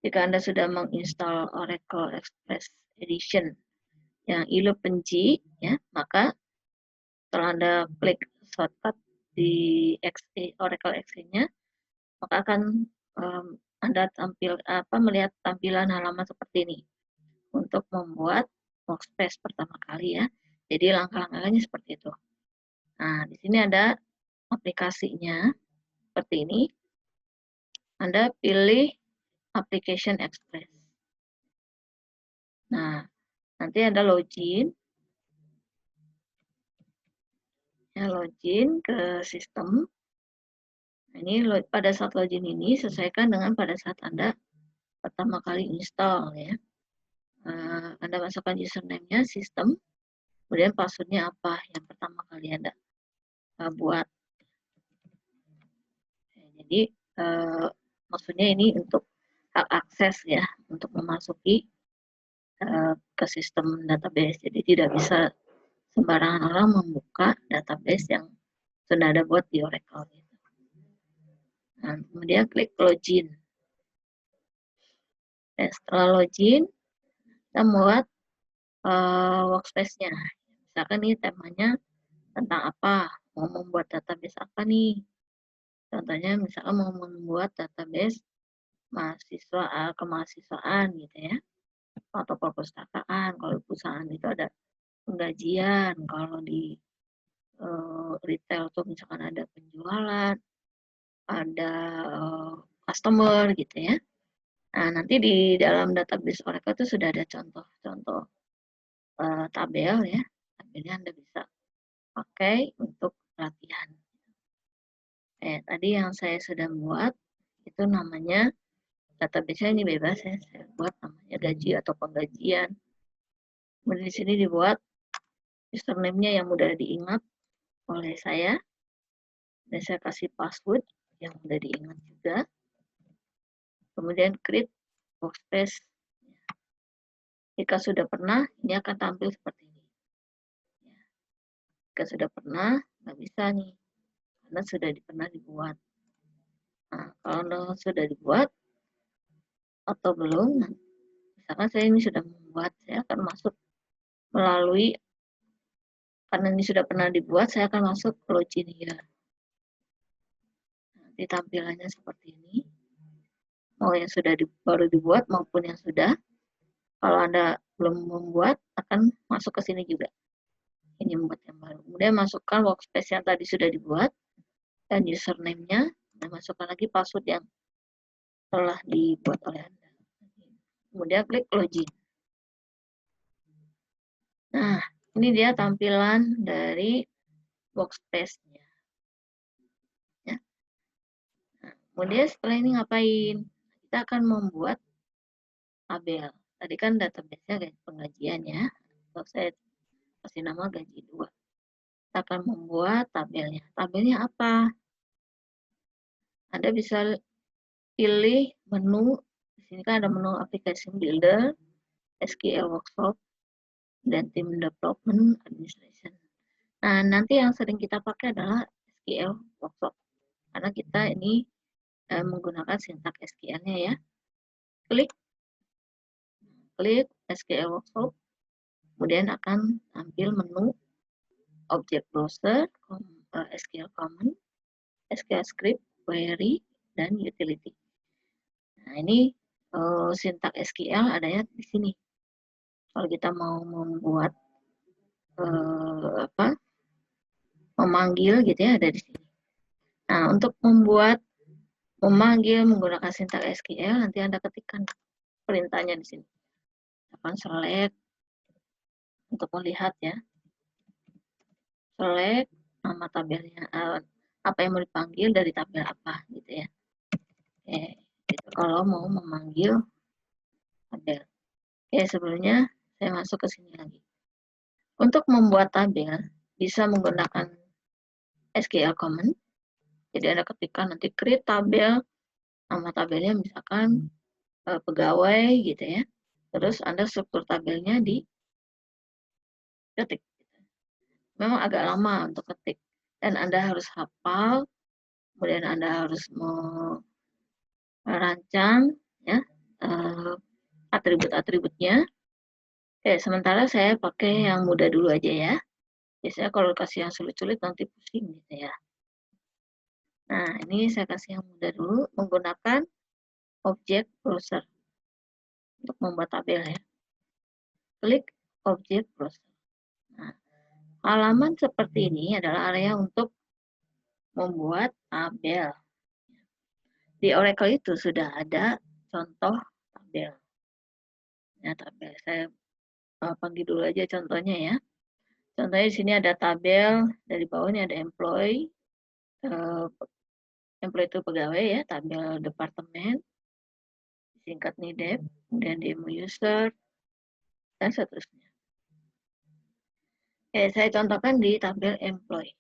Jika Anda sudah menginstal Oracle Express Edition yang ILO-PNG, ya, maka setelah Anda klik shortcut di Oracle Excel-nya, maka akan Anda melihat tampilan halaman seperti ini untuk membuat workspace pertama kali, ya. Jadi langkah-langkahnya seperti itu. Nah, di sini ada aplikasinya seperti ini. Anda pilih Application Express. Nah, nanti Anda login. Ya, login ke sistem. Nah, ini pada saat login ini sesuaikan dengan pada saat Anda pertama kali install, ya. Anda masukkan username-nya sistem, kemudian password-nya apa yang pertama kali Anda buat. Jadi maksudnya ini untuk hak akses, ya, untuk memasuki ke sistem database. Jadi tidak bisa sembarangan orang membuka database yang sudah ada buat di Oracle. Nah, kemudian klik login. Setelah login, kita buat workspace-nya. Misalkan ini temanya tentang apa, mau membuat database apa nih. Contohnya misalkan mau membuat database mahasiswa kemahasiswaan gitu, ya, atau perpustakaan. Kalau di perusahaan itu ada penggajian, kalau di retail tuh misalkan ada penjualan, ada customer gitu, ya. Nah, nanti di dalam database Oracle itu sudah ada contoh-contoh tabel, ya. Tabelnya Anda bisa pakai untuk latihan. Tadi yang saya sudah buat itu namanya database-nya ini bebas, ya. Saya buat namanya gaji atau penggajian. Kemudian di sini dibuat username-nya yang mudah diingat oleh saya. Dan saya kasih password yang mudah diingat juga. Kemudian create workspace. Jika sudah pernah, ini akan tampil seperti ini. Jika sudah pernah, nggak bisa nih, karena sudah pernah dibuat. Nah, kalau sudah dibuat atau belum, misalkan saya ini sudah membuat, saya akan masuk melalui, karena ini sudah pernah dibuat, saya akan masuk login here. Nanti tampilannya seperti ini. Mau yang sudah baru dibuat maupun yang sudah. Kalau Anda belum membuat, akan masuk ke sini juga. Ini membuat yang baru. Kemudian masukkan workspace yang tadi sudah dibuat dan username-nya, dan masukkan lagi password yang telah dibuat oleh Anda. Kemudian klik login. Nah, ini dia tampilan dari workspace-nya. Ya. Nah, kemudian setelah ini ngapain? Kita akan membuat tabel. Tadi kan database-nya penggajian, ya. Kalau saya kasih nama gaji 2. Kita akan membuat tabelnya. Tabelnya apa? Anda bisa pilih menu. Di sini kan ada menu application builder, SQL workshop, dan tim development administration. Nah, nanti yang sering kita pakai adalah SQL workshop. Karena kita ini menggunakan sintak SQL-nya, ya. Klik SQL workshop, kemudian akan tampil menu object browser, SQL command, SQL script, query, dan utility. Nah, ini sintak SQL adanya di sini. Kalau kita mau membuat memanggil gitu, ya, ada di sini. Nah, untuk memanggil menggunakan sintak SQL, nanti Anda ketikkan perintahnya di sini. Akan select untuk melihat, ya. Select nama tabelnya, apa yang mau dipanggil dari tabel apa gitu, ya. Oke, itu kalau mau memanggil tabel. Oke, sebelumnya saya masuk ke sini lagi. Untuk membuat tabel bisa menggunakan SQL command. Jadi Anda ketikkan nanti create tabel, nama tabelnya misalkan pegawai gitu, ya. Terus Anda struktur tabelnya di ketik. Memang agak lama untuk ketik dan Anda harus hafal, kemudian Anda harus merancang, ya, atribut-atributnya. Oke, sementara saya pakai yang mudah dulu aja ya. Biasanya kalau kasih yang sulit-sulit nanti pusing gitu ya. Nah, ini saya kasih yang mudah dulu menggunakan objek browser untuk membuat tabel ya. Klik objek browser. Nah, halaman seperti ini adalah area untuk membuat tabel. Di Oracle itu sudah ada contoh tabel. Ya, tabel. Saya panggil dulu aja contohnya ya. Contohnya di sini ada tabel, dari bawah ini ada employee. Employee itu pegawai ya, tabel departemen, singkat NIDEP, kemudian demo user, dan seterusnya. Oke, saya contohkan di tabel employee.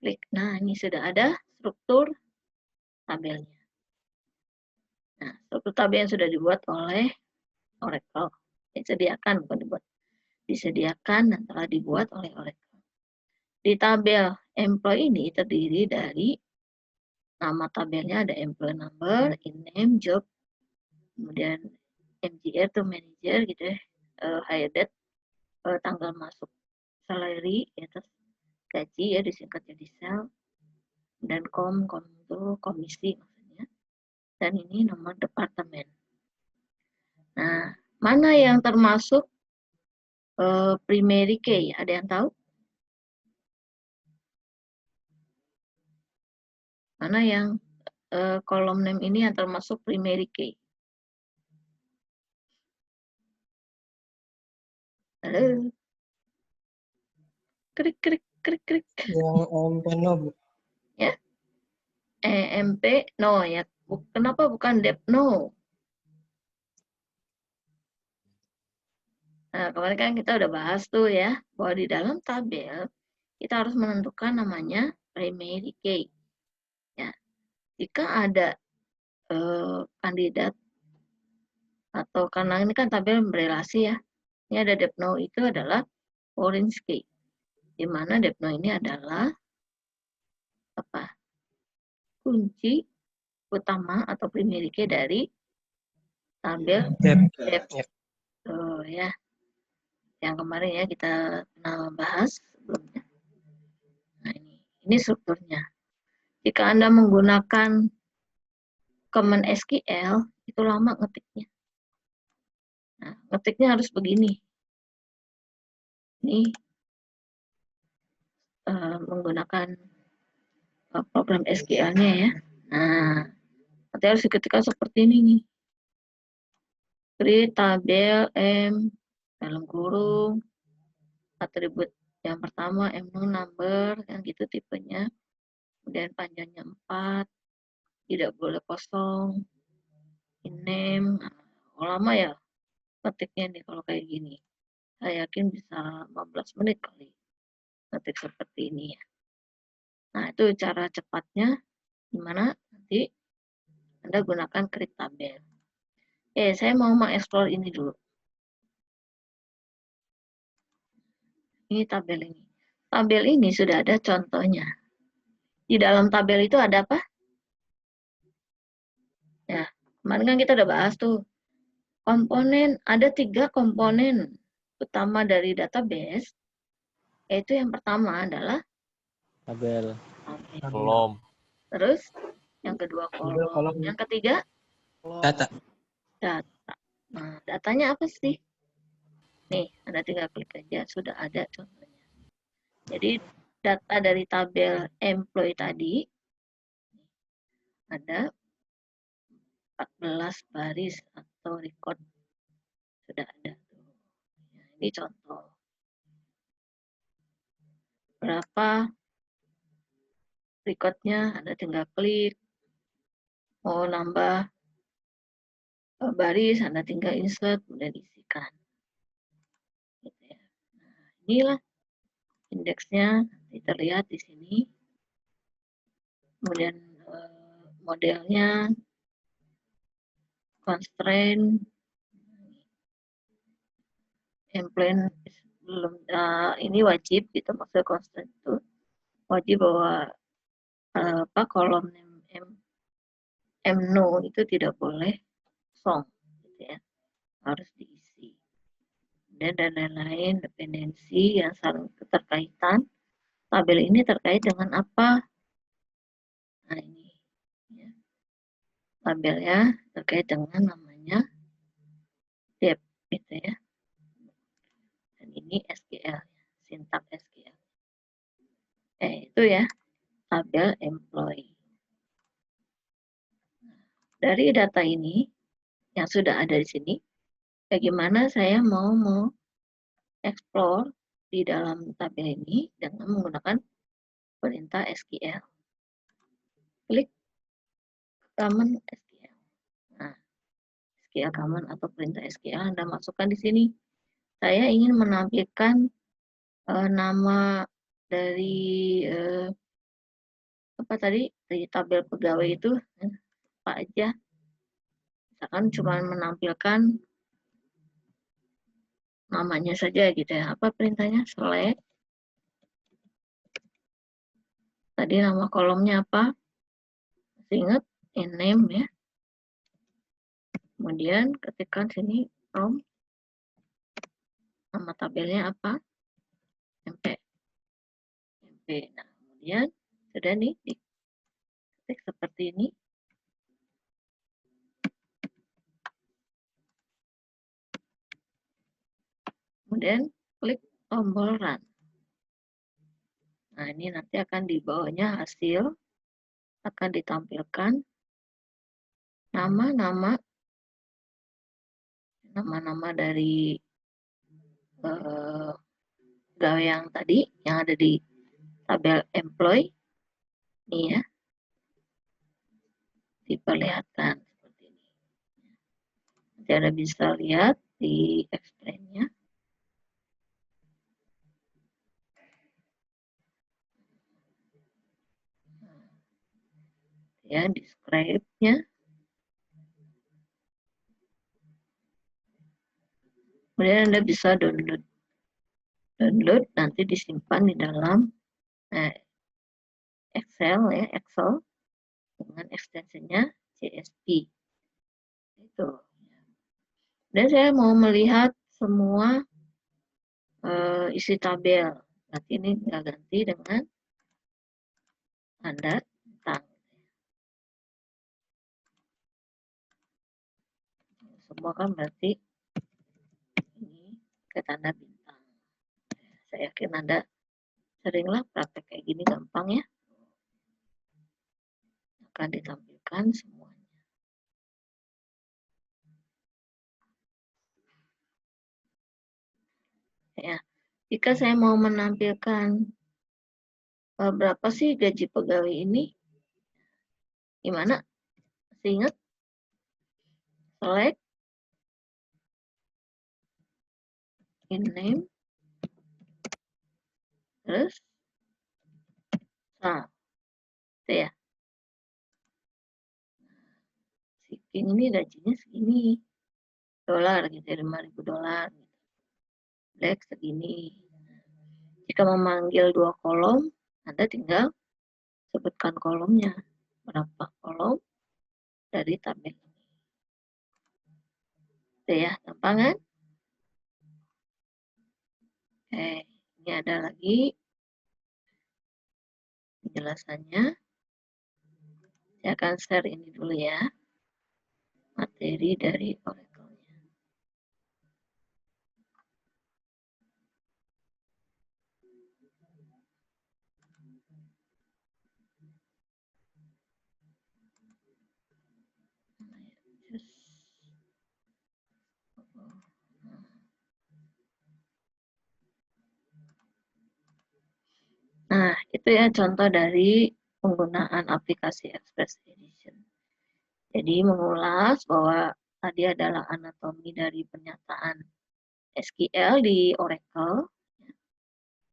Klik. Nah, ini sudah ada struktur tabelnya. Nah, struktur tabel yang sudah dibuat oleh Oracle. Disediakan, bukan dibuat. Disediakan dan telah dibuat oleh Oracle. Di tabel employee ini terdiri dari nama tabelnya ada employee number, in name, job, kemudian MGR itu manager gitu ya, hire date, tanggal masuk salary, ya, terus gaji ya disingkat jadi sel, dan kom itu komisi maksudnya, dan ini nomor departemen. Nah, mana yang termasuk primary key? Ada yang tahu? Mana yang kolom name ini yang termasuk primary key? Halo? Krik, krik, krik, krik. Yang EMP no, Bu. Ya? EMP no ya. Kenapa bukan dep no? Nah, kemarin kan kita udah bahas tuh ya, bahwa di dalam tabel kita harus menentukan namanya primary key. Ya. Jika ada kandidat atau karena ini kan tabel berelasi ya, ini ada dep no itu adalah orange key, di mana dep no ini adalah apa? Kunci utama atau primary key dari tabel dep. Ya, yang kemarin ya kita pernah bahas sebelumnya. Nah, ini strukturnya. Jika Anda menggunakan command SQL, itu lama ngetiknya. Nah, ngetiknya harus begini. Ini menggunakan program SQL-nya ya. Nah, nanti harus diketikkan seperti ini nih. Create tabel M dalam kurung, atribut yang pertama M number, yang gitu tipenya. Kemudian panjangnya 4, tidak boleh kosong, in name. Nah, lama ya ketiknya nih kalau kayak gini. Saya yakin bisa 15 menit kali ketik seperti ini ya. Nah, itu cara cepatnya gimana nanti Anda gunakan create tabel. Saya mau mengeksplor ini dulu. Ini tabel ini. Tabel ini sudah ada contohnya. Di dalam tabel itu ada apa? Ya, kemarin kan kita udah bahas tuh. Komponen, ada 3 komponen utama dari database. Yaitu yang pertama adalah tabel. Kolom. Terus yang kedua kolom. Yang ketiga Data. data. Nah, datanya apa sih? Nih, Anda tinggal klik aja, sudah ada contohnya. Jadi, data dari tabel employee tadi, ada 14 baris atau record. Sudah ada. Nah, ini contoh. Berapa recordnya, Anda tinggal klik. Mau nambah baris, Anda tinggal insert, kemudian isikan. Gitu ya. Nah, inilah indeksnya, terlihat di sini. Kemudian modelnya, constraint, employee belum, ini wajib gitu, maksudnya constraint itu wajib bahwa kolom M no itu tidak boleh kosong, gitu ya, harus diisi. Dan lain-lain, dependensi yang saling keterkaitan. Tabel ini terkait dengan apa? Nah, ini ya. Tabelnya terkait dengan namanya depth, gitu ya. Dan ini SQL, sintak SQL. Itu ya, tabel employee. Dari data ini yang sudah ada di sini, bagaimana saya mau explore di dalam tabel ini dengan menggunakan perintah SQL. Klik command SQL. Nah, SQL command atau perintah SQL Anda masukkan di sini. Saya ingin menampilkan nama dari apa tadi dari tabel pegawai itu apa aja. Misalkan cuma menampilkan namanya saja gitu ya. Apa perintahnya? Select. Tadi nama kolomnya apa? Masih ingat? In name ya. Kemudian ketikkan sini from. Nama tabelnya apa? MP. MP. Nah, kemudian sudah nih diketik seperti ini. Kemudian klik tombol run. Nah, ini nanti akan di bawahnya hasil akan ditampilkan nama-nama dari pegawai yang tadi yang ada di tabel employee nih ya, diperlihatkan seperti ini. Nanti Anda bisa lihat di explain-nya. Ya, describe-nya. Kemudian Anda bisa download nanti disimpan di dalam Excel ya, Excel dengan ekstensinya CSV. Itu. Dan saya mau melihat semua isi tabel. Nanti ini tinggal ganti dengan tanda bintang. Semua kan berarti ini ke tanda bintang. Saya yakin Anda seringlah praktek kayak gini, gampang ya. Akan ditampilkan semuanya. Ya, jika saya mau menampilkan berapa sih gaji pegawai ini, gimana? Masih ingat? Select, in name, terus, nah, itu ya. Si King ini gajinya segini, dolar gitu ya, $5.000. Black segini. Jika memanggil 2 kolom, Anda tinggal sebutkan kolomnya. Berapa kolom dari tabel ini. Itu ya, gampang kan? Ini ada lagi penjelasannya. Saya akan share ini dulu ya. Materi dari Oracle-nya. Nah, itu ya contoh dari penggunaan aplikasi Express Edition. Jadi mengulas bahwa tadi adalah anatomi dari pernyataan SQL di Oracle.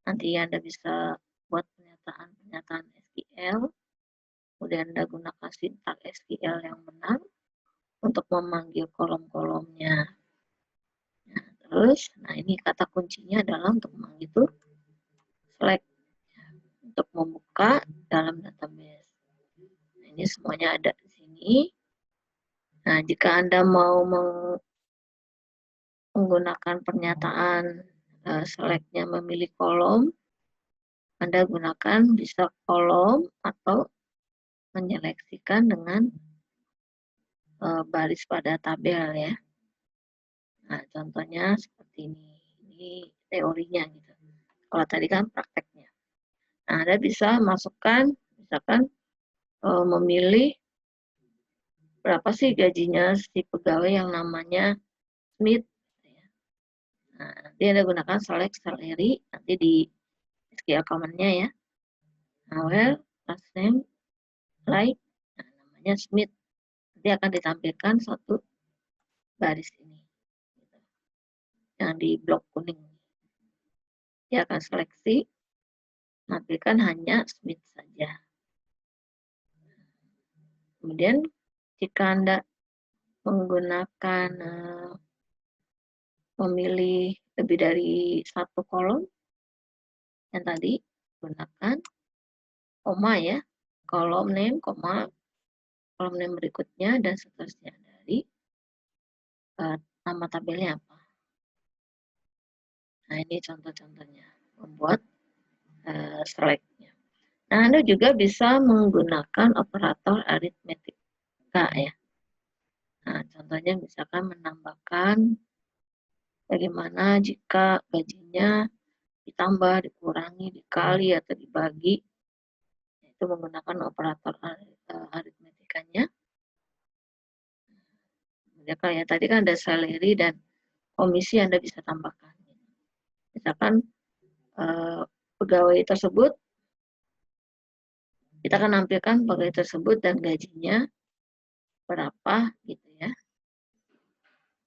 Nanti Anda bisa buat pernyataan SQL, kemudian Anda gunakan sintak SQL yang benar untuk memanggil kolom-kolomnya. Nah, terus, ini kata kuncinya adalah untuk memanggil itu select untuk membuka dalam database. Nah, ini semuanya ada di sini. Nah, jika Anda mau menggunakan pernyataan select-nya memilih kolom, Anda gunakan bisa kolom atau menyeleksikan dengan baris pada tabel ya. Nah, contohnya seperti ini. Ini teorinya gitu. Kalau tadi kan prakteknya. Nah, Anda bisa masukkan, misalkan memilih berapa sih gajinya si pegawai yang namanya Smith. Nah, nanti Anda gunakan select salary, nanti di SQL command-nya ya. Nah, where last name like, nah, namanya Smith. Nanti akan ditampilkan satu baris ini. Yang di blok kuning. Dia akan seleksi, menampilkan hanya Smith saja. Kemudian, jika Anda menggunakan memilih lebih dari satu kolom, yang tadi gunakan koma ya, kolom name, koma, kolom name berikutnya, dan seterusnya dari nama tabelnya apa. Nah, ini contoh-contohnya membuat select-nya. Nah, Anda juga bisa menggunakan operator aritmetika ya. Nah, contohnya misalkan menambahkan bagaimana jika gajinya ditambah, dikurangi, dikali, atau dibagi. Itu menggunakan operator aritmetikanya. Ya, kayak tadi kan ada salary dan komisi Anda bisa tambahkan. Misalkan pegawai tersebut, kita akan nampilkan pegawai tersebut dan gajinya berapa gitu ya.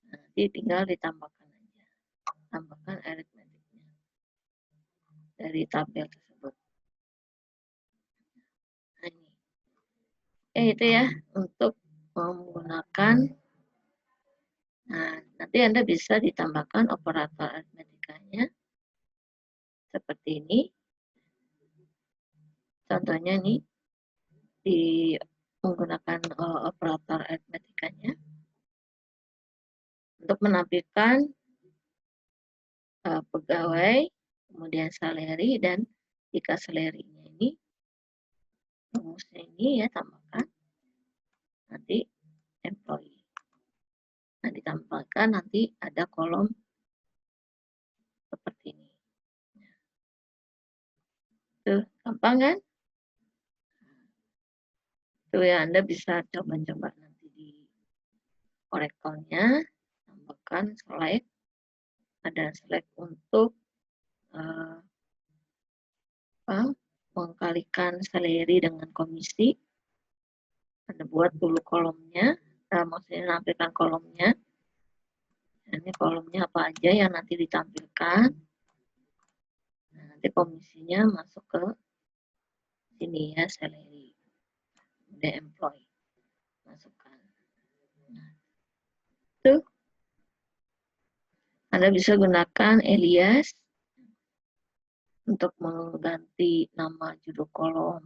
Nanti tinggal ditambahkan aja. Tambahkan aritmetiknya dari tabel tersebut. Nah, ini. Itu ya untuk menggunakan. Nah, nanti Anda bisa ditambahkan operator aritmetikanya seperti ini. Contohnya nih di menggunakan operator aritmetikanya untuk menampilkan pegawai, kemudian salary, dan jika salary-nya ini rumusnya ini ya tambahkan nanti employee. Nah, ditambahkan nanti ada kolom seperti ini. Tuh, gampang kan? Tuh ya, Anda bisa coba-coba nanti di korektornya, tambahkan select, ada select untuk mengkalikan salary dengan komisi. Anda buat dulu kolomnya, maksudnya menampilkan kolomnya. Ini kolomnya apa aja yang nanti ditampilkan. Nah, nanti komisinya masuk ke sini ya, salary. Udah employee. Masukkan. Nah, itu. Anda bisa gunakan alias untuk mengganti nama judul kolom.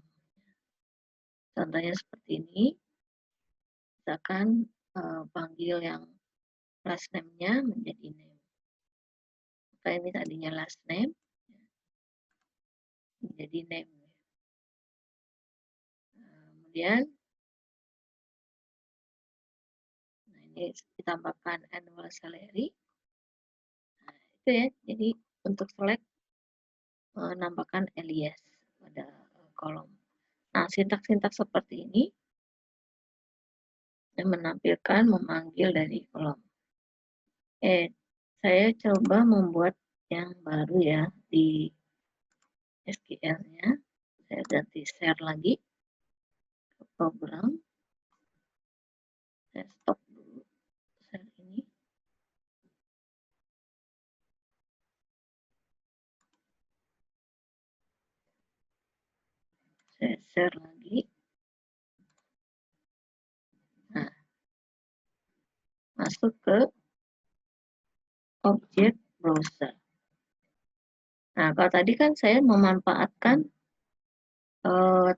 Contohnya seperti ini. Misalkan panggil yang last name-nya menjadi name. Maka ini tadinya last name menjadi name. Kemudian nah ini ditambahkan annual salary. Nah, itu ya. Jadi untuk select menambahkan alias pada kolom. Nah, sintaks-sintaks seperti ini yang menampilkan memanggil dari kolom. Saya coba membuat yang baru ya di SQL-nya. Saya ganti share lagi ke program. Saya stop dulu share ini. Saya share lagi. Nah, masuk ke objek browser. Nah, kalau tadi kan saya memanfaatkan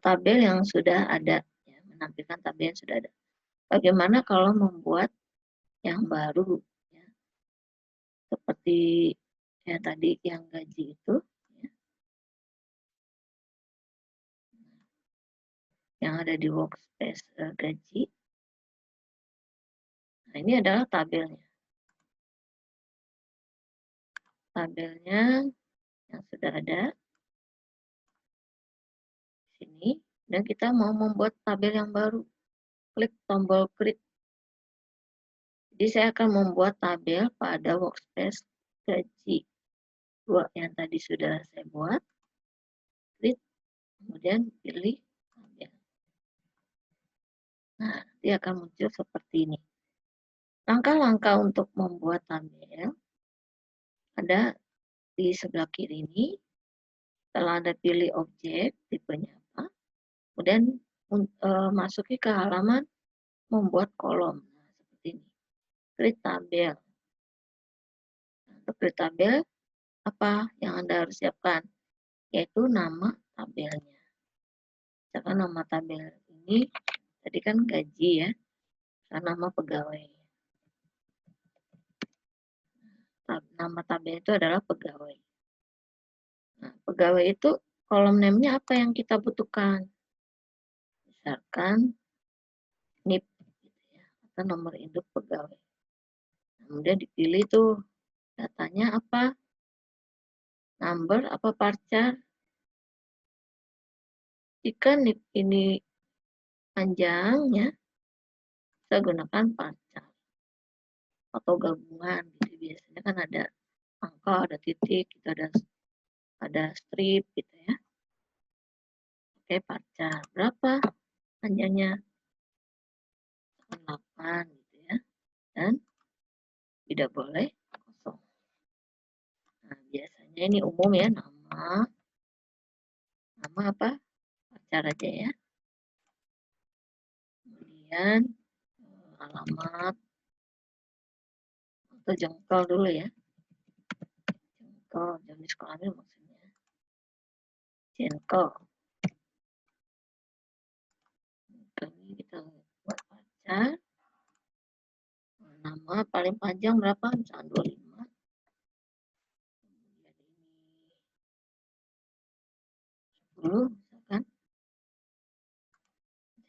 tabel yang sudah ada, ya, menampilkan tabel yang sudah ada. Bagaimana kalau membuat yang baru, ya, seperti yang tadi yang gaji itu, ya, yang ada di workspace gaji. Nah, ini adalah tabelnya. Tabelnya yang sudah ada di sini, dan kita mau membuat tabel yang baru. Klik tombol create. Jadi saya akan membuat tabel pada workspace gaji 2 yang tadi sudah saya buat. Klik, kemudian pilih tabel. Nah, dia akan muncul seperti ini. Langkah-langkah untuk membuat tabel ada di sebelah kiri ini. Setelah Anda pilih objek, tipenya apa, kemudian masuki ke halaman membuat kolom. Nah, seperti ini. Klik tabel. Nah, untuk klik tabel, apa yang Anda harus siapkan? Yaitu nama tabelnya. Misalkan nama tabel ini, tadi kan gaji ya, karena nama pegawai. Nama tabel itu adalah pegawai. Nah, pegawai itu kolom name-nya apa yang kita butuhkan? Misalkan NIP, gitu ya, atau nomor induk pegawai. Kemudian dipilih tuh datanya apa, number apa parcar. Jika NIP ini panjang ya, kita gunakan parcar atau gabungan gitu. Biasanya kan ada angka, ada titik, gitu, ada strip gitu ya. Oke, parcar berapa panjangnya? 8 gitu ya. Dan tidak boleh kosong. Nah, biasanya ini umum ya, nama apa? Parcar aja ya. Kemudian alamat atau jengkol dulu ya. Jengkol, jenis kelamin maksudnya. Jengkol. Ini kita buat parcar. Nama paling panjang berapa? Misalkan 25. Kemudian ini 10 misalkan.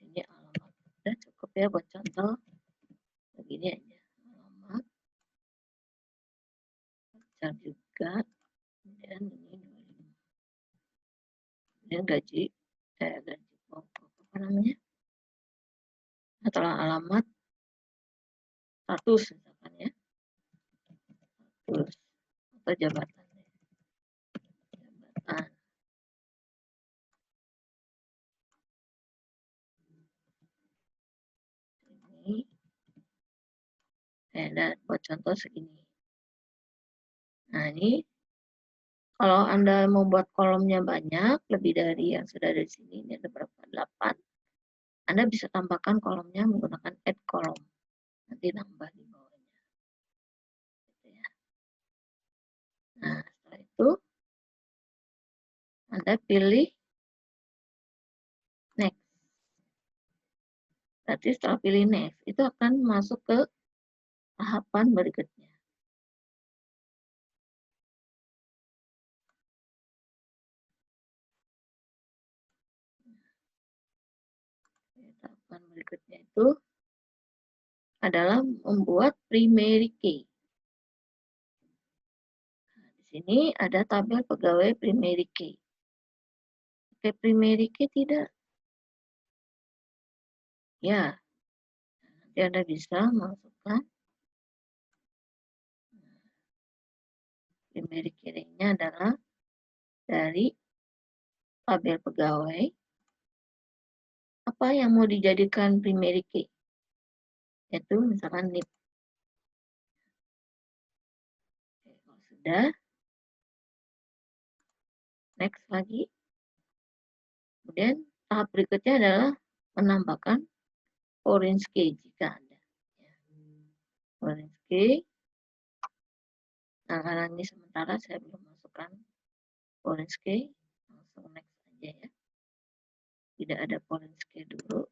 Ini alamat. Udah cukup ya buat contoh. Begini aja. Alamat. Parcar juga. Kemudian ini 25. Kemudian gaji pokok apa namanya? Setelah alamat 100 misalkan ya. 100 atau jabatan. Jabatan. Ini ada buat contoh segini. Nah, ini kalau Anda mau buat kolomnya banyak, lebih dari yang sudah ada di sini, ini ada berapa? 8. Anda bisa tambahkan kolomnya menggunakan add kolom. Nanti nambah di bawahnya. Gitu ya. Nah, setelah itu Anda pilih next. Berarti setelah pilih next, itu akan masuk ke tahapan berikutnya. Tahapan berikutnya itu adalah membuat primary key. Nah, di sini ada tabel pegawai primary key. Oke, primary key tidak? Ya, nanti Anda bisa masukkan primary key-nya adalah dari tabel pegawai. Apa yang mau dijadikan primary key? Yaitu misalkan NIP. Oke, kalau sudah, next lagi. Kemudian tahap berikutnya adalah menambahkan orange key jika ada. Ya. Orange key. Nah, karena ini sementara saya belum masukkan orange key, langsung next aja ya. Tidak ada orange key dulu.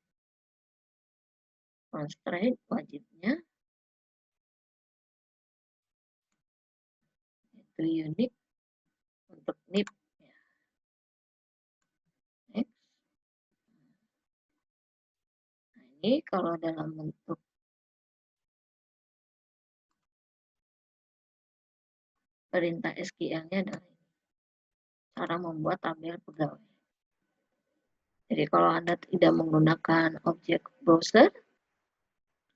constraint wajibnya itu unique untuk NIP. Next. Nah, ini kalau dalam bentuk perintah SQL-nya adalah cara membuat tabel pegawai. Jadi kalau Anda tidak menggunakan objek browser,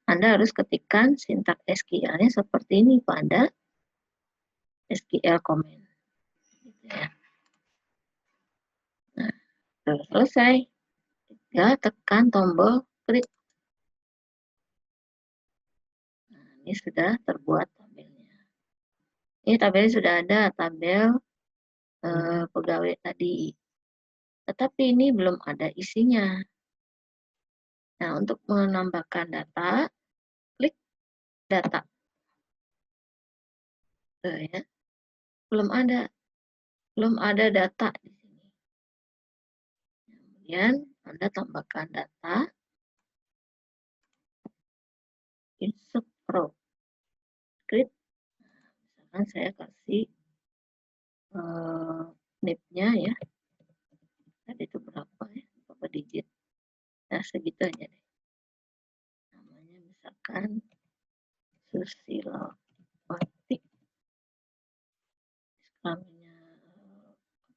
Anda harus ketikkan sintak SQL-nya seperti ini pada SQL command. Gitu ya. Nah, sudah selesai. Ya, tekan tombol klik. Nah, ini sudah terbuat tabelnya. Ini tabelnya sudah ada, tabel pegawai tadi. Tetapi ini belum ada isinya. Nah, untuk menambahkan data, klik data. Ya. Belum ada data di sini. Kemudian Anda tambahkan data, insert row, create. Misalkan saya kasih NIP-nya ya. Tadi itu berapa ya? Berapa digit? Nah, segitu aja deh. Namanya misalkan Susilawati. Kelaminnya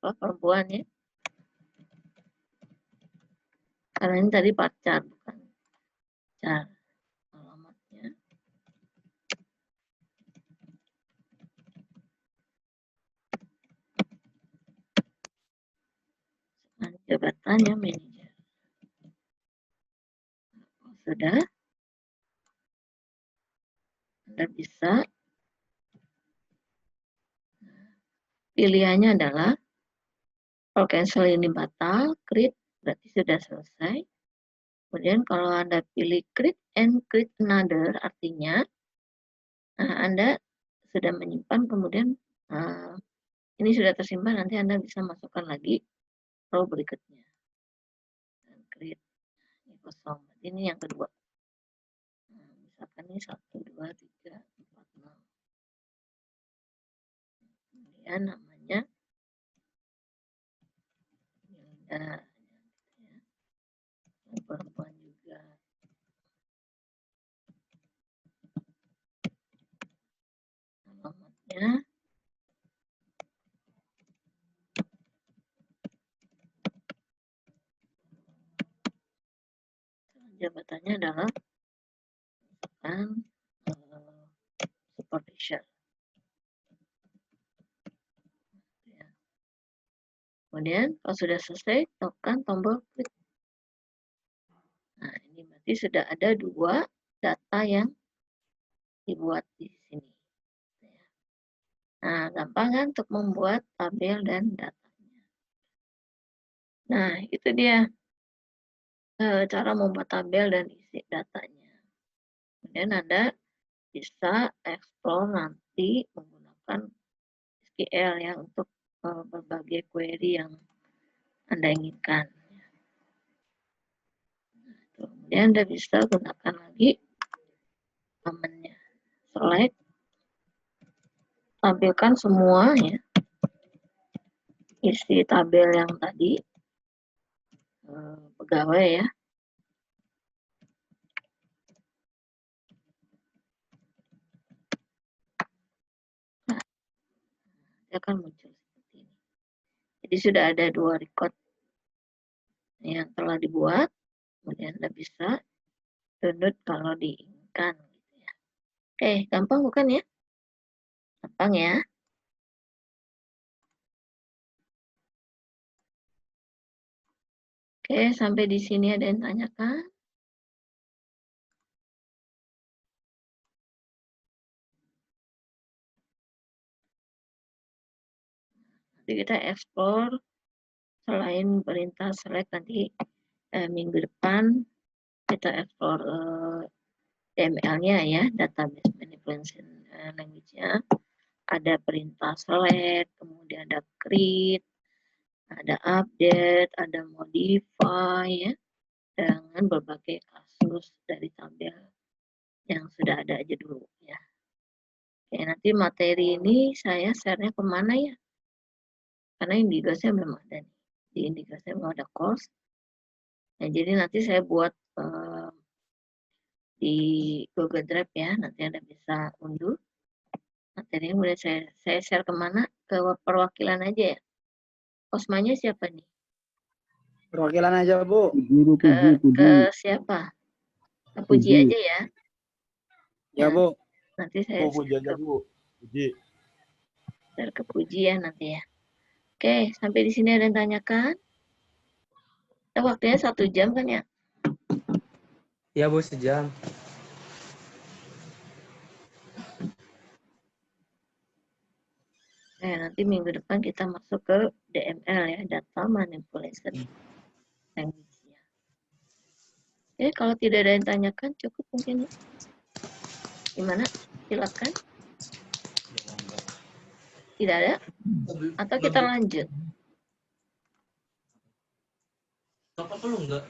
perempuan ya. Karena ini tadi pacar, bukan pacar. Alamatnya. Nah, jabatannya manajer. Sudah. Anda bisa. Pilihannya adalah kalau cancel ini batal, create berarti sudah selesai. Kemudian kalau Anda pilih create and create another, artinya Anda sudah menyimpan, kemudian ini sudah tersimpan, nanti Anda bisa masukkan lagi row berikutnya. Dan create ini kosong. Ini yang kedua. Nah, misalkan ini 1, 2, 3, 4, 6. Kemudian namanya Hilda. Perempuan juga. Alamatnya jabatannya adalah supervisor. Ya. Kemudian kalau sudah selesai, tekan tombol klik. Nah, ini berarti sudah ada 2 data yang dibuat di sini. Nah, gampang kan untuk membuat tabel dan datanya. Nah, itu dia cara membuat tabel dan isi datanya. Kemudian Anda bisa explore nanti menggunakan SQL ya untuk berbagai query yang Anda inginkan. Kemudian Anda bisa gunakan lagi command-nya. Select, tampilkan semua ya isi tabel yang tadi pegawai ya. Nah, dia akan muncul seperti ini. Jadi sudah ada 2 record yang telah dibuat, kemudian Anda bisa download kalau diinginkan. Gitu ya. Oke, gampang bukan ya? Gampang ya. Oke, sampai di sini ada yang tanyakan? Nanti kita explore selain perintah select nanti minggu depan kita explore DML-nya ya, database manipulation language-nya. Ada perintah select, kemudian ada create, ada update, ada modify ya, dengan berbagai kasus. lurus dari tabel yang sudah ada aja dulu ya. Oke, nanti materi ini saya share-nya kemana ya? Karena indikasinya belum ada nih. Di indikasinya belum ada course. Nah, jadi nanti saya buat di Google Drive ya, nanti Anda bisa unduh. Materinya boleh saya share kemana? Ke perwakilan aja ya. Kosmanya siapa nih? Perwakilan aja, Bu. Ke siapa? Ke Puji aja ya. Ya, Bu. Nanti saya Puji aja, Bu. Puji. share ke Puji ya nanti ya. Oke, sampai di sini ada yang tanyakan? Waktunya 1 jam kan ya? Ya Bu, sejam. Nah, nanti minggu depan kita masuk ke DML ya, Data Manipulation Language ya. Oke, kalau tidak ada yang tanyakan, cukup mungkin ya. Gimana? Silakan. Tidak ada? Atau kita lanjut? Apa enggak?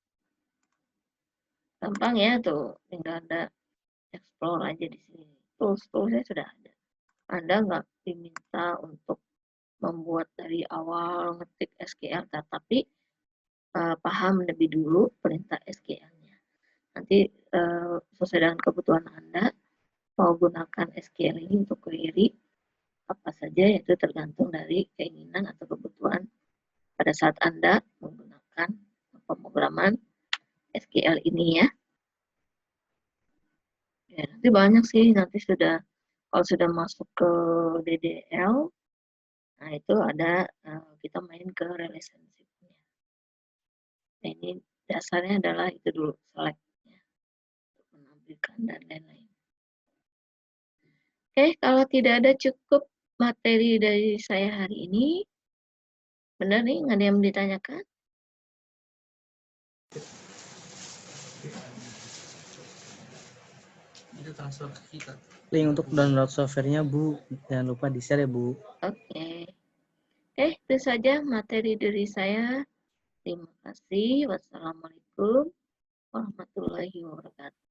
Gampang ya tuh, tinggal ada explore aja di sini. Tools-toolsnya sudah ada. Anda nggak diminta untuk membuat dari awal ngetik SQL, tapi paham lebih dulu perintah SQL-nya. Nanti sesuai dengan kebutuhan Anda, mau gunakan SQL ini untuk query apa saja, itu tergantung dari keinginan atau kebutuhan pada saat Anda menggunakan pemrograman SQL ini ya. Ya, nanti banyak sih, nanti kalau sudah masuk ke DDL, nah itu ada kita main ke relationship-nya. Nah, ini dasarnya adalah itu dulu, select ya, untuk menampilkan dan lain-lain. Oke, kalau tidak ada cukup materi dari saya hari ini, benar nih, nggak ada yang ditanyakan? Itu transfer ke kita. Link untuk download softwarenya Bu, jangan lupa di-share ya Bu. Oke. Oke, itu saja materi dari saya. Terima kasih. Wassalamualaikum warahmatullahi wabarakatuh.